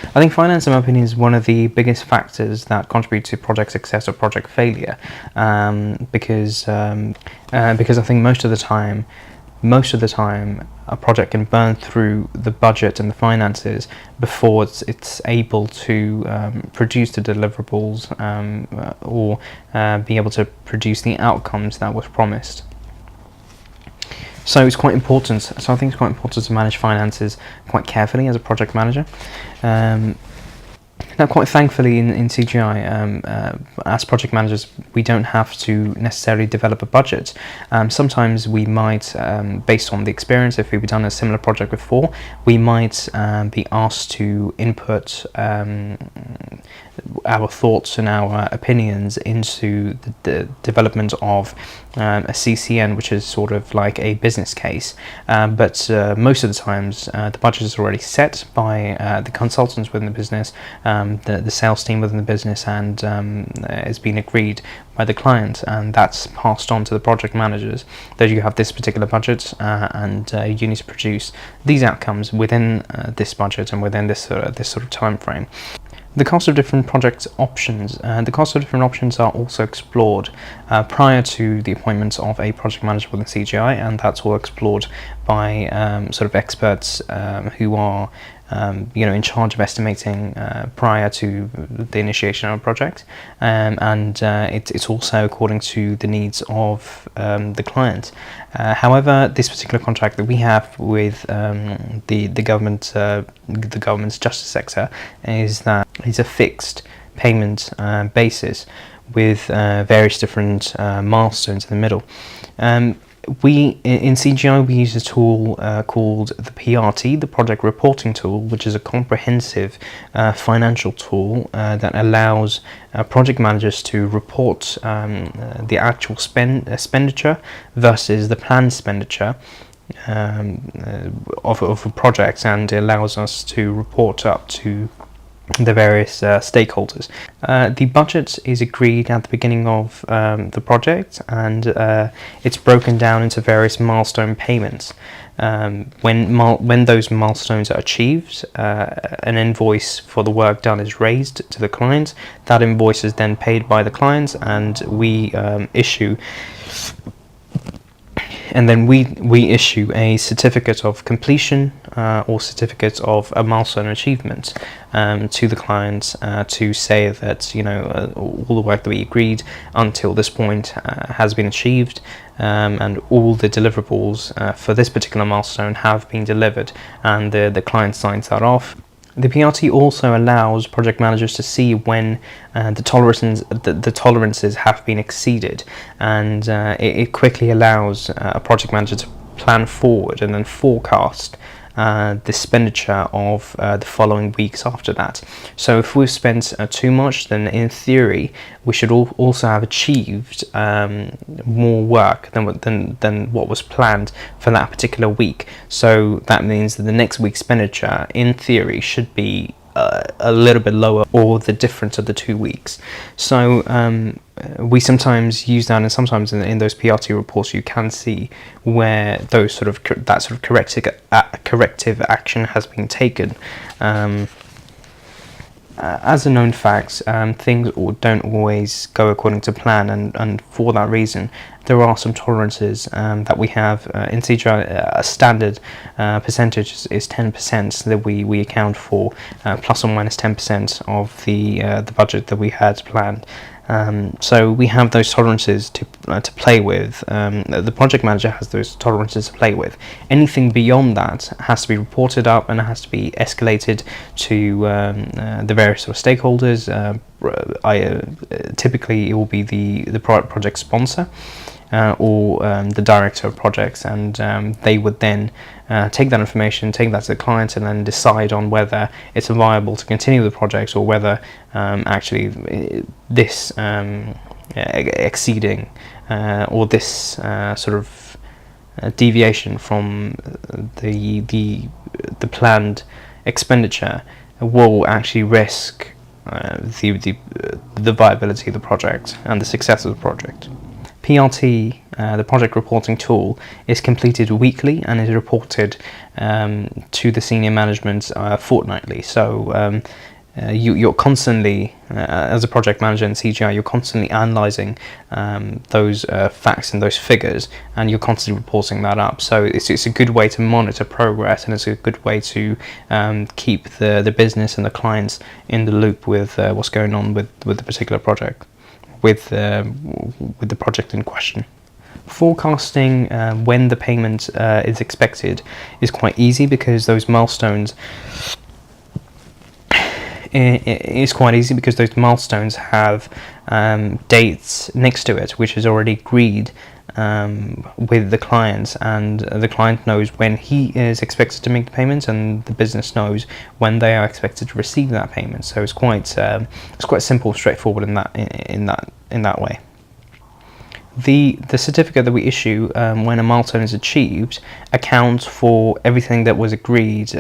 I think finance, in my opinion, is one of the biggest factors that contribute to project success or project failure, because I think most of the time, a project can burn through the budget and the finances before it's able to produce the deliverables, or be able to produce the outcomes that was promised. So it's quite important. So I think it's quite important to manage finances quite carefully as a project manager. Now, quite thankfully, in CGI, as project managers, we don't have to necessarily develop a budget. Sometimes we might, based on the experience, if we've done a similar project before, we might be asked to input our thoughts and our opinions into the development of a CCN, which is sort of like a business case. But most of the times, the budget is already set by the consultants within the business, the sales team within the business, and it's been agreed by the client, and that's passed on to the project managers that you have this particular budget, and you need to produce these outcomes within this budget and within this sort of time frame. The cost of different project options. The cost of different options are also explored prior to the appointment of a project manager within CGI, and that's all explored by sort of experts who are in charge of estimating prior to the initiation of a project, and it's also according to the needs of the client. However, this particular contract that we have with the government's justice sector is that it's a fixed payment basis with various different milestones in the middle. In CGI, we use a tool called the PRT, the Project Reporting Tool, which is a comprehensive financial tool that allows project managers to report the actual expenditure versus the planned expenditure of a project, and it allows us to report up to the various stakeholders. The budget is agreed at the beginning of the project, and it's broken down into various milestone payments. When those milestones are achieved, an invoice for the work done is raised to the client. That invoice is then paid by the client, and we issue a certificate of completion or certificate of a milestone achievement to the client to say that all the work that we agreed until this point has been achieved, and all the deliverables for this particular milestone have been delivered, and the client signs that off. The PRT also allows project managers to see when the tolerances have been exceeded, and it quickly allows a project manager to plan forward and then forecast the expenditure of the following weeks after that. So if we've spent too much, then in theory we should also have achieved more work than what was planned for that particular week. So that means that the next week's expenditure in theory should be a little bit lower, or the difference of the 2 weeks. So we sometimes use that, and sometimes in those PRT reports you can see where those that sort of corrective action has been taken. As a known fact, things don't always go according to plan, and for that reason there are some tolerances that we have in CGI. A standard percentage is 10% that we account for, plus or minus 10% of the budget that we had planned. So we have those tolerances to play with. The project manager has those tolerances to play with. Anything beyond that has to be reported up, and it has to be escalated to the various sort of stakeholders. Typically, it will be the project sponsor or the director of projects, and they would then take that information, take that to the client, and then decide on whether it's viable to continue the project, or whether actually this exceeding or this sort of deviation from the planned expenditure will actually risk the viability of the project and the success of the project. PRT, the project reporting tool, is completed weekly and is reported to the senior management fortnightly. So you're constantly, as a project manager in CGI, you're constantly analysing those facts and those figures, and you're constantly reporting that up. So it's a good way to monitor progress, and it's a good way to keep the business and the clients in the loop with what's going on with the particular project, with the project in question. Forecasting when the payment is expected is quite easy, because those milestones have dates next to it, which is already agreed with the client, and the client knows when he is expected to make the payment, and the business knows when they are expected to receive that payment. So it's quite simple, straightforward in that way. The certificate that we issue when a milestone is achieved accounts for everything that was agreed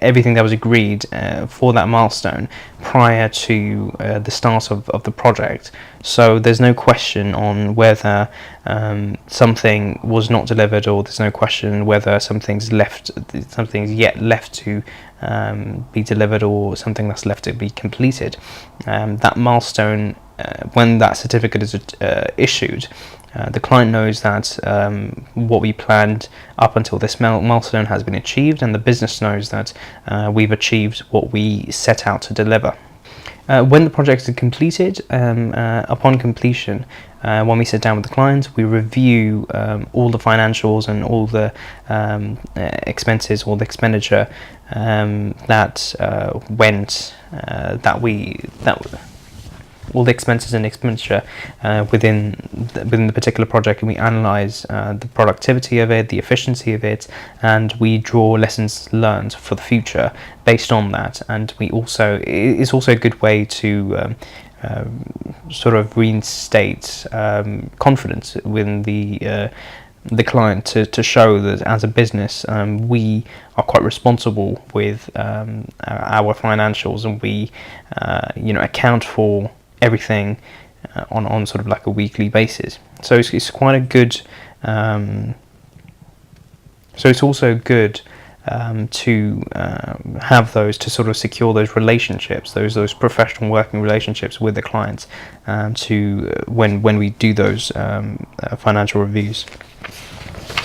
everything that was agreed for that milestone prior to the start of the project. So there's no question on whether something was not delivered, or there's no question whether something's yet left to be delivered, or something that's left to be completed. That milestone, when that certificate is issued, the client knows that what we planned up until this milestone has been achieved, and the business knows that we've achieved what we set out to deliver. When the project is completed, upon completion, when we sit down with the client, we review all the financials and all the expenses, all the expenditure that went, all the expenses and expenditure within the particular project, and we analyse the productivity of it, the efficiency of it, and we draw lessons learned for the future based on that. And it's also a good way to sort of reinstate confidence within the client, to show that as a business we are quite responsible with our financials, and we account for everything on sort of like a weekly basis. So it's quite a good. So it's also good to have those, to sort of secure those relationships, those professional working relationships with the clients, to when we do those financial reviews.